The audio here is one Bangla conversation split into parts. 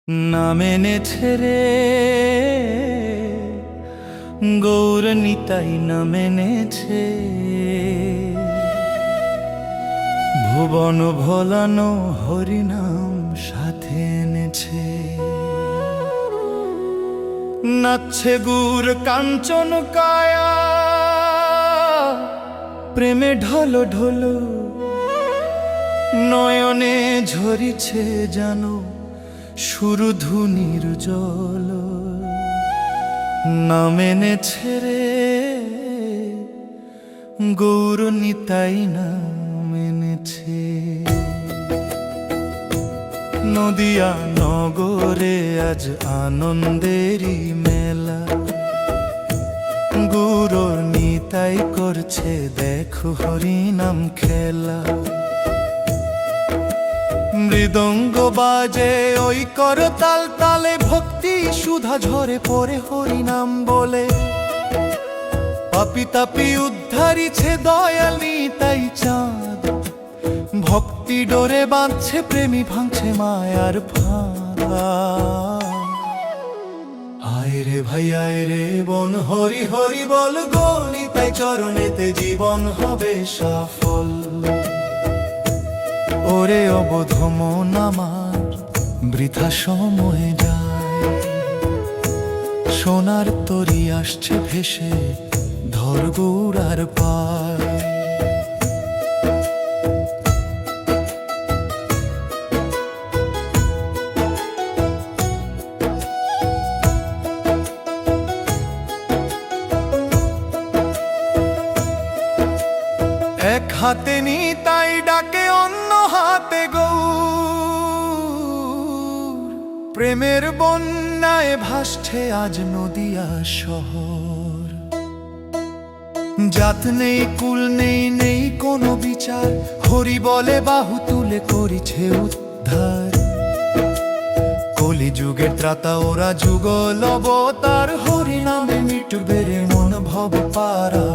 না মেনেছে রে গৌর নিতাই, না মেনেছে ভুবন ভোলানো হরিনাম সাথে এনেছে। নাচছে গুর কাঞ্চন কায়া, প্রেমে ঢলো ঢলো নয়নে ঝরিছে জানো সুরধুনির জল। না মেনেছে রে গৌর নিতাই, না মেনেছে। নদিয়া নগরে আজ আনন্দেরই মেলা, গৌর নিতাই করছে দেখো হরিনাম খেলা। মৃদঙ্গ বাজে ওই কর তাল তালে, ভক্তি সুধা ঝরে পড়ে হরিনাম বলে। পাপি তাপি উদ্ধারিছে দয়াল নিতাই চাঁদ, ভক্তি ডোরে বাঁধছে প্রেমী ভাঙছে মায়ার ফাঁদা। আয় রে ভাই আয় রে বন, হরি হরি বল গো নিতাই চরণেতে জীবন হবে সফল। ওরে অবোধ মন আমার বৃথা সময় যায়, সোনার তরি আসছে ভেসে ধর গৌরার পায়। এক হাতে নিতাই ডাকে অন্য হাতে গৌর, প্রেমের বন্যায় ভাসছে আজ নদিয়া শহর। জাত নেই কুল নেই নেই কোনো বিচার, হরি বলে বাহু তুলে করিছে উদ্ধার। কলিযুগের ত্রাতা ওরা যুগল অবতার, হরি নামে মিটবে রে মন ভব পারা।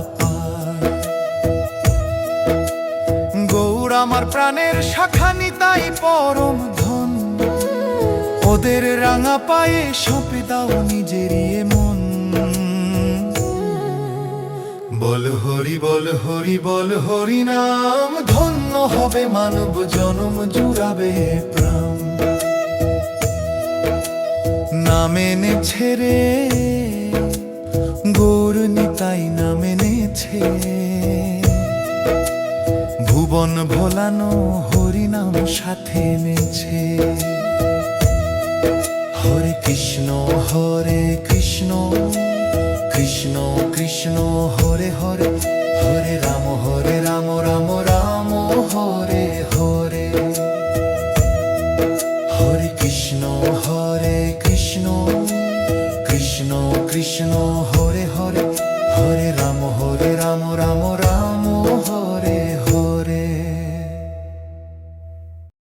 গৌর আমার প্রাণের শাখা নিতাই পরম ধন, ওদের রাঙা পায়ে সঁপে দাও নিজেরই মন। বল হরি বল হরি বল হরি নাম, ধন্য হবে মানব জনম জুড়াবে প্রাণ। না মেনেছে রে গৌর নিতাই, না মেনেছে ভুবন ভোলানো হরিনাম সাথে এনেছে। হরে কৃষ্ণ কৃষ্ণ কৃষ্ণ হরে হরে, হরে রাম রাম রাম হরে হরে। হরে কৃষ্ণ কৃষ্ণ কৃষ্ণ হরে হরে,